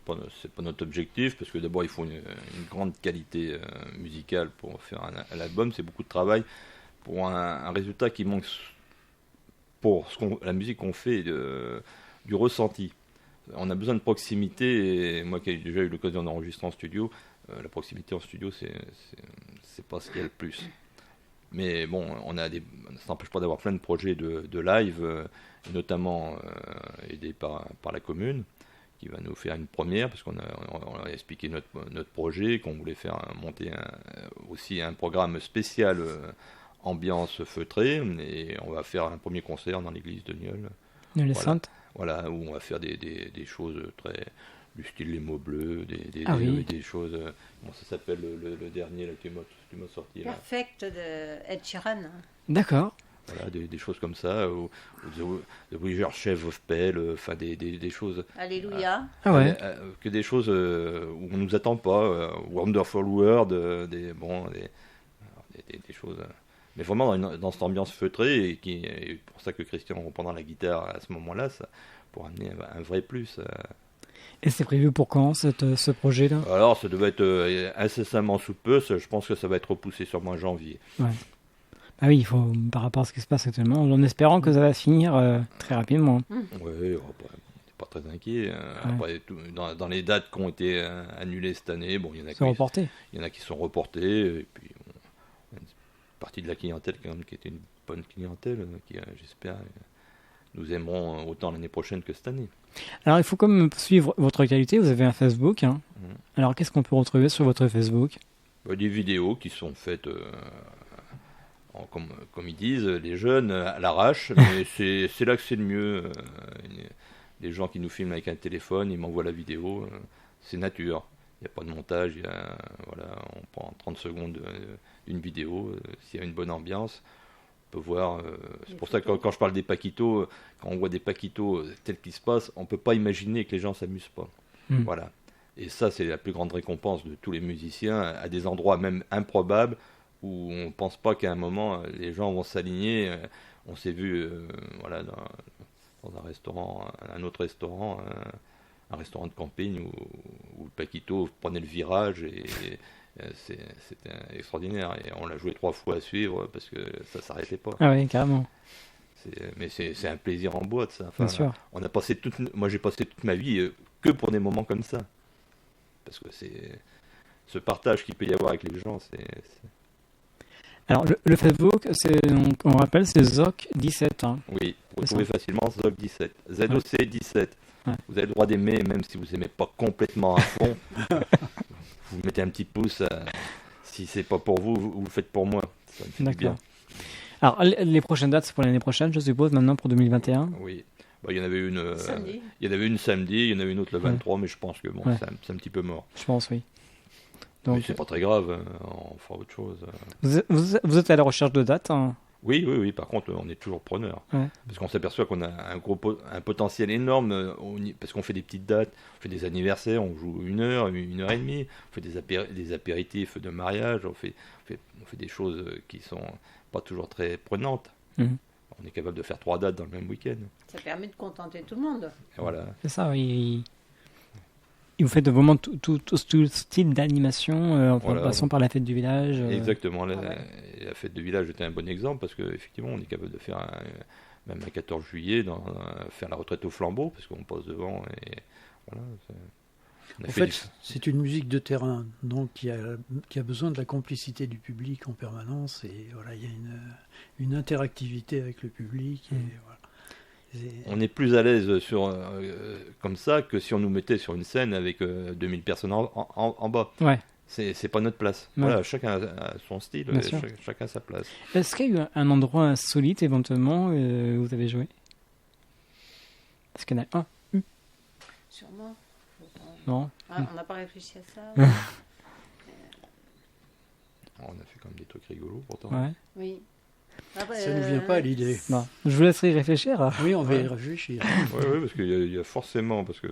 pas. C'est pas notre objectif, parce que d'abord, il faut une grande qualité musicale pour faire un album. C'est beaucoup de travail pour un résultat qui manque pour la musique qu'on fait, du ressenti. On a besoin de proximité, et moi qui ai déjà eu l'occasion d'enregistrer en studio, la proximité en studio, c'est pas ce qu'il y a le plus. Mais bon, ça n'empêche pas d'avoir plein de projets de live, notamment aidés par la commune, qui va nous faire une première, parce qu'on a expliqué notre projet, qu'on voulait faire monter aussi un programme spécial ambiance feutrée, et on va faire un premier concert dans l'église de Nieul. Les Saintes. Voilà, où on va faire des choses très du style les mots bleus, des choses. Comment ça s'appelle le dernier là, tu m'as sorti là. Perfect de Ed Sheeran. D'accord. Voilà, des choses comme ça, ou The Wizard Chef of Pell, enfin des choses. Alléluia. Ah ouais. Que des choses où on nous attend pas, Wonderful World, des choses. Mais vraiment dans cette ambiance feutrée, et c'est pour ça que Christian reprendra la guitare à ce moment-là, ça, pour amener un vrai plus. Et c'est prévu pour quand ce projet-là? Alors, ça devait être incessamment sous peu, je pense que ça va être repoussé sur mois janvier. Ouais. Ah oui, il faut, par rapport à ce qui se passe actuellement, en espérant que ça va finir très rapidement. Oui, pas très inquiet. Après, dans les dates qui ont été annulées cette année, bon, il y en a qui sont reportées, et puis une partie de la clientèle quand même qui était une bonne clientèle, qui j'espère nous aimeront autant l'année prochaine que cette année. Alors il faut comme suivre votre actualité, vous avez un Facebook, hein. Alors qu'est-ce qu'on peut retrouver sur votre Facebook? Des vidéos qui sont faites comme ils disent les jeunes à l'arrache, mais c'est là que c'est le mieux. Les gens qui nous filment avec un téléphone, ils m'envoient la vidéo, c'est nature. Il n'y a pas de montage, voilà, on prend 30 secondes d'une vidéo, s'il y a une bonne ambiance, on peut voir. C'est pour ça que quand je parle des paquitos, quand on voit des paquitos tels qu'ils se passent, on ne peut pas imaginer que les gens ne s'amusent pas. Voilà. Et ça, c'est la plus grande récompense de tous les musiciens, à des endroits même improbables, où on ne pense pas qu'à un moment, les gens vont s'aligner. On s'est vu voilà, dans un restaurant, un autre restaurant, un restaurant de camping où le paquito prenait le virage, et c'était extraordinaire. Et on l'a joué 3 fois à suivre parce que ça ne s'arrêtait pas. Ah oui, carrément. Mais c'est un plaisir en boîte, ça. Enfin, bien sûr. Moi, j'ai passé toute ma vie que pour des moments comme ça. Parce que c'est ce partage qu'il peut y avoir avec les gens, Alors, le Facebook, on rappelle, c'est ZOC17. Hein. Oui, vous trouvez facilement ZOC17. ZOC17. Ouais. Vous avez le droit d'aimer, même si vous n'aimez pas complètement à fond. Vous mettez un petit pouce. Si c'est pas pour vous, vous le faites pour moi. Ça me fait du bien. Alors, les prochaines dates, c'est pour l'année prochaine, je suppose, maintenant pour 2021. Oui. Bah, il y en avait une Samedi. il y en avait une samedi, il y en avait une autre le Ouais. 23, mais je pense que bon, Ouais. c'est un petit peu mort. Je pense, oui. Mais Donc, c'est pas très grave, on fera autre chose. vous êtes à la recherche de dates, hein. Oui, par contre, on est toujours preneur. Ouais. Parce qu'on s'aperçoit qu'on a un potentiel énorme, parce qu'on fait des petites dates, on fait des anniversaires, on joue 1 heure, 1 heure et demie, on fait des apéritifs de mariage, on fait des choses qui sont pas toujours très prenantes. Mhm. On est capable de faire 3 dates dans le même week-end. Ça permet de contenter tout le monde. Et voilà. C'est ça, oui. Et vous faites vraiment tout style d'animation, en Voilà. passant par la fête du village. Exactement. La, Ah ouais. la fête de village était un bon exemple parce qu'effectivement, on est capable de faire même un 14 juillet, faire la retraite au flambeau parce qu'on passe devant et voilà. On a En fait fait, c'est une musique de terrain, donc qui a besoin de la complicité du public en permanence. Et voilà, il y a une interactivité avec le public. Et voilà. on est plus à l'aise comme ça que si on nous mettait sur une scène avec 2000 personnes en bas. Ouais. C'est pas notre place. Ouais. Voilà, chacun a son style, Bien sûr. chacun a sa place. Est-ce qu'il y a eu un endroit insolite éventuellement où vous avez joué? Est-ce qu'il y en a un? Sûrement. Non. Ah, on n'a pas réfléchi à ça. On a fait quand même des trucs rigolos pourtant. Ouais. Oui. Après, Ça ne nous vient pas à l'idée. Non. Je vous laisserai y réfléchir. Oui, on va y réfléchir. Ouais, parce qu'il y a forcément, parce que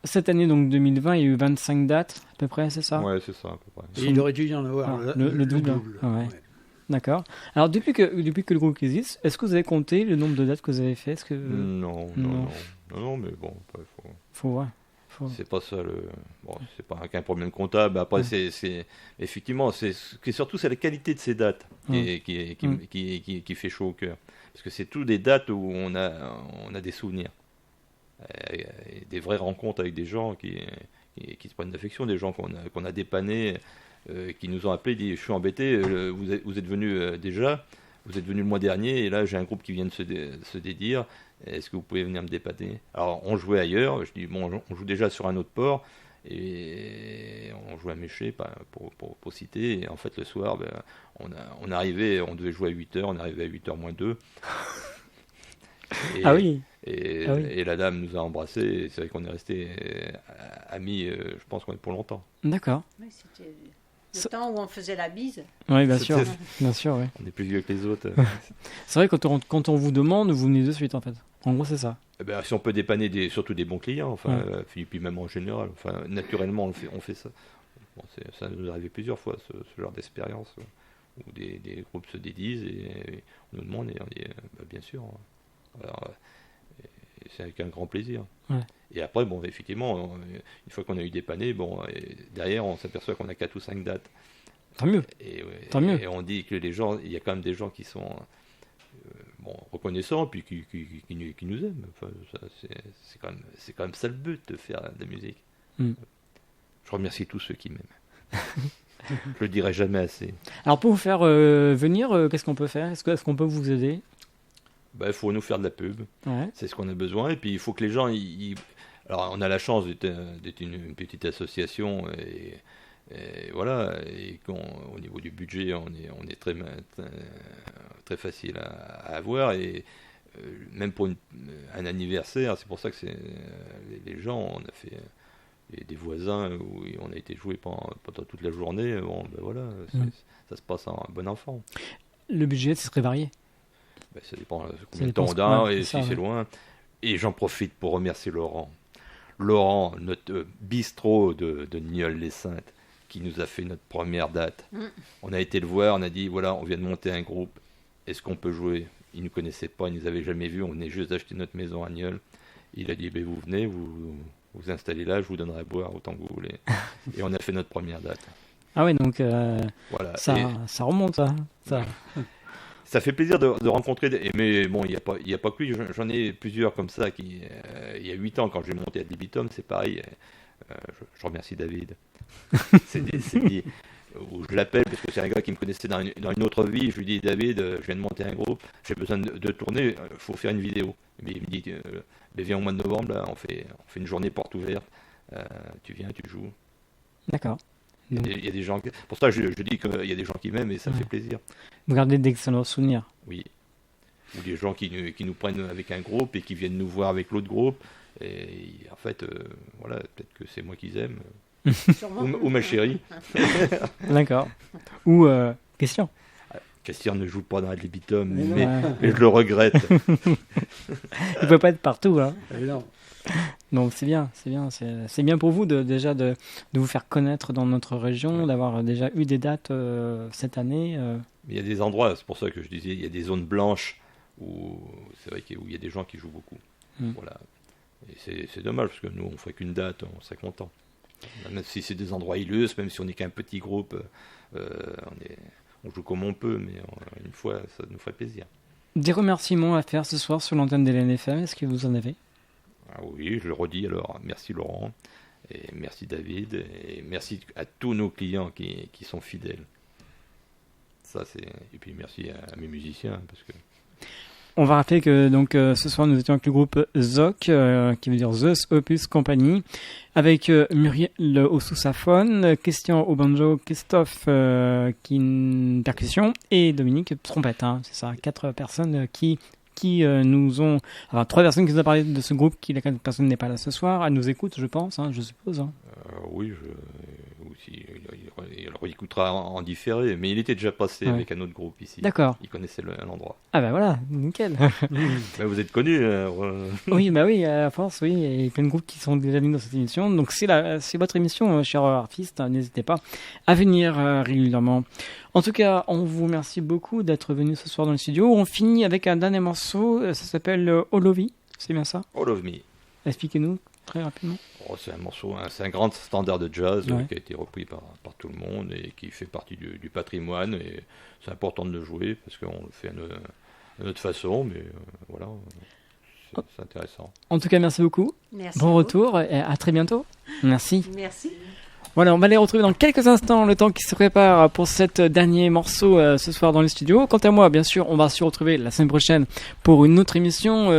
Cette année, donc 2020, il y a eu 25 dates à peu près, c'est ça? ouais, c'est ça à peu près. Et il aurait dû y en avoir Ah, le double. Ouais. Ouais. D'accord. Alors, depuis que le groupe existe, est-ce que vous avez compté le nombre de dates que vous avez fait? Est-ce que... Non, mais bon, après, Faut voir. c'est pas ça le. Bon, c'est pas qu'un problème comptable. Après, Ouais. c'est effectivement, surtout c'est la qualité de ces dates Ouais. qui fait chaud au cœur. Parce que c'est tout des dates où on a des souvenirs, et des vraies rencontres avec des gens qui se prennent d'affection, des gens qu'on a dépannés, qui nous ont appelés, dit je suis embêté, vous êtes venu déjà. Vous êtes venu le mois dernier et là j'ai un groupe qui vient de se dédire. Est-ce que vous pouvez venir me dépanner? Alors on jouait ailleurs. Je dis bon, on joue déjà sur un autre port et on jouait à Méché pour citer. Et en fait le soir, on arrivait, on devait jouer à 8h, on arrivait à 8h moins 2. Ah oui. Et la dame nous a embrassés. Et c'est vrai qu'on est restés amis. Je pense qu'on est pour longtemps. D'accord. Oui, c'était le temps où on faisait la bise. Oui, bien C'était- sûr. Bien sûr, oui. On est plus vieux que les autres. C'est vrai, quand on vous demande, vous venez de suite, en fait. En gros, c'est ça. Eh ben, si on peut dépanner surtout des bons clients, enfin, Ouais. Philippe, même en général, enfin, naturellement, on fait ça. Bon, ça nous est arrivé plusieurs fois, ce genre d'expérience, où des groupes se dédisent et on nous demande, et on dit, bien sûr. Alors, et c'est avec un grand plaisir. Ouais. Et après, bon, effectivement, une fois qu'on a eu dépanné, et derrière, on s'aperçoit qu'on a 4 ou 5 dates. Tant mieux. Tant mieux. Et on dit que les gens, il y a quand même des gens qui sont reconnaissants, puis qui nous aiment. Enfin, c'est quand même ça le but de faire de la musique. Mm. Je remercie tous ceux qui m'aiment. Je le dirai jamais assez. Alors, pour vous faire venir, qu'est-ce qu'on peut faire? Est-ce qu'on peut vous aider? Il faut nous faire de la pub, Ouais. c'est ce qu'on a besoin. Et puis il faut que les gens, alors on a la chance d'être une petite association et voilà. Et au niveau du budget, on est très facile à avoir et même pour un anniversaire, c'est pour ça que les gens, on a fait des voisins où on a été joué pendant toute la journée. Bon, voilà, ça se passe en bon enfant. Le budget, ce serait varié. Ça dépend Ça combien de dépend temps on a ouais, et c'est ça, si c'est loin. Et j'en profite pour remercier Laurent. Laurent, notre bistrot de Nieul-les-Saintes, qui nous a fait notre première date. On a été le voir, on a dit voilà, on vient de monter un groupe, est-ce qu'on peut jouer? Il ne nous connaissait pas, il ne nous avait jamais vus, on venait juste d'acheter notre maison à Nieul. Il a dit vous venez, vous installez là, je vous donnerai à boire autant que vous voulez. Et on a fait notre première date. Ah ouais, donc Voilà. ça remonte, ça. Ça fait plaisir de rencontrer, mais bon, il n'y a pas que lui, j'en ai plusieurs comme ça, il y a 8 ans, quand j'ai monté à Debitum, c'est pareil, je remercie David, où je l'appelle, parce que c'est un gars qui me connaissait dans une autre vie, je lui dis, David, je viens de monter un groupe, j'ai besoin de tourner, il faut faire une vidéo. Mais il me dit, viens au mois de novembre, là, on fait une journée porte ouverte, tu viens, tu joues. D'accord. Il y a des gens. Pour ça, je dis qu'il y a des gens qui m'aiment et ça me fait plaisir. Vous gardez d'excellents souvenirs. Oui. Ou des gens qui nous prennent avec un groupe et qui viennent nous voir avec l'autre groupe. Et en fait, voilà, peut-être que c'est moi qu'ils aiment. ou ma chérie. D'accord. Ou Christian. Christian ne joue pas dans Ad Libitum, Mais non. mais je le regrette. Il peut pas être partout, hein. Non. Donc c'est bien. C'est bien pour vous déjà de vous faire connaître dans notre région, d'avoir déjà eu des dates cette année. Mais il y a des endroits, c'est pour ça que je disais, il y a des zones blanches où c'est vrai où il y a des gens qui jouent beaucoup. Voilà. Et c'est dommage parce que nous on ferait qu'une date, on serait content. Même si c'est des endroits hideux, même si on n'est qu'un petit groupe, on joue comme on peut, mais une fois ça nous ferait plaisir. Des remerciements à faire ce soir sur l'antenne de l'NFM, est-ce que vous en avez? Ah oui, je le redis alors, merci Laurent, et merci David, et merci à tous nos clients qui sont fidèles. Et puis merci à mes musiciens, parce que... On va rappeler que donc ce soir nous étions avec le groupe ZOC, qui veut dire Zeus Opus Company, avec Muriel au sous-saphone, Christian au banjo, Christophe percussion et Dominique trompette. Hein, c'est ça, 4 personnes qui nous ont... Enfin, 3 personnes qui nous ont parlé de ce groupe, la 4 personne n'est pas là ce soir. Elle nous écoute, je pense, hein, je suppose. Hein. Oui, aussi, il écoutera en différé, mais il était déjà passé avec un autre groupe ici. D'accord. Il connaissait l'endroit. Ah bah voilà, nickel. Bah, vous êtes connu. Oui, à force, oui. Il y a plein de groupes qui sont déjà venus dans cette émission. Donc c'est votre émission, chers artistes. N'hésitez pas à venir régulièrement. En tout cas, on vous remercie beaucoup d'être venus ce soir dans le studio. On finit avec un dernier morceau. Ça s'appelle All of Me. C'est bien ça? All of Me. Expliquez-nous très rapidement. C'est un morceau, c'est un grand standard de jazz Ouais. qui a été repris par tout le monde et qui fait partie du patrimoine. Et c'est important de le jouer parce qu'on le fait à notre façon, mais voilà, c'est intéressant. En tout cas, merci beaucoup. Merci. Bon retour et à très bientôt. Merci. Merci. Voilà, on va les retrouver dans quelques instants, le temps qui se prépare pour cet dernier morceau ce soir dans les studios. Quant à moi, bien sûr, on va se retrouver la semaine prochaine pour une autre émission,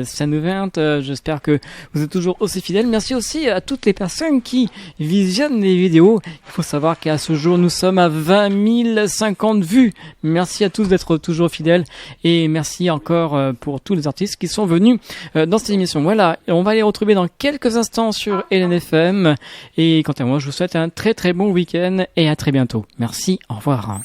scène ouverte. J'espère que vous êtes toujours aussi fidèles. Merci aussi à toutes les personnes qui visionnent les vidéos. Il faut savoir qu'à ce jour, nous sommes à 20 050 vues. Merci à tous d'être toujours fidèles et merci encore pour tous les artistes qui sont venus dans cette émission. Voilà, on va les retrouver dans quelques instants sur LNFM. Et quant à moi, je vous souhaite un très très bon week-end et à très bientôt. Merci, au revoir.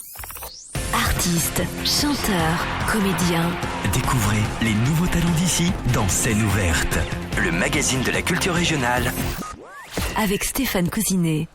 Artistes, chanteurs, comédiens. Découvrez les nouveaux talents d'ici dans Scène ouverte, le magazine de la culture régionale. Avec Stéphane Cousinet.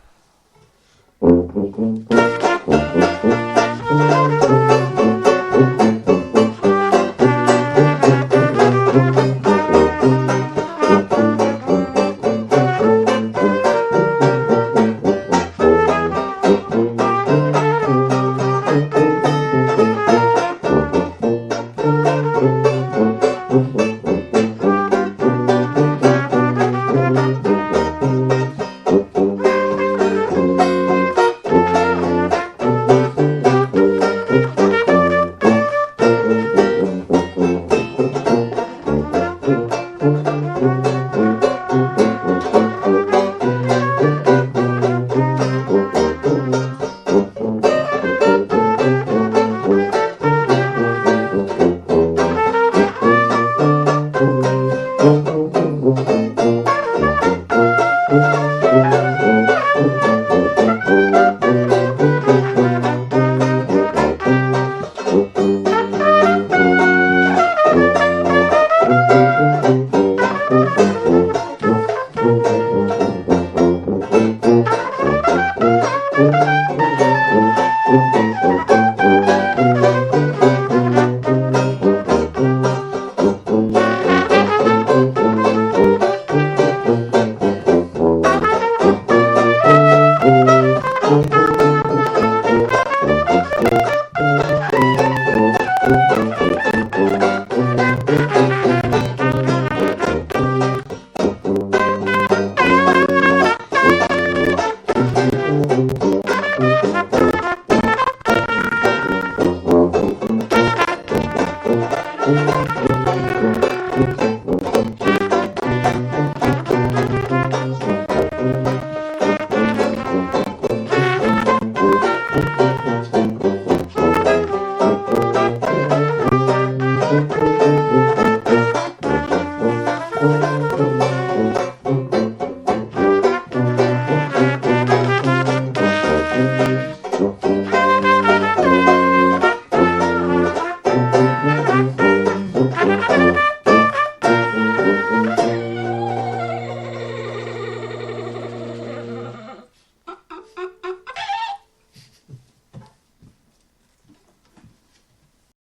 Thank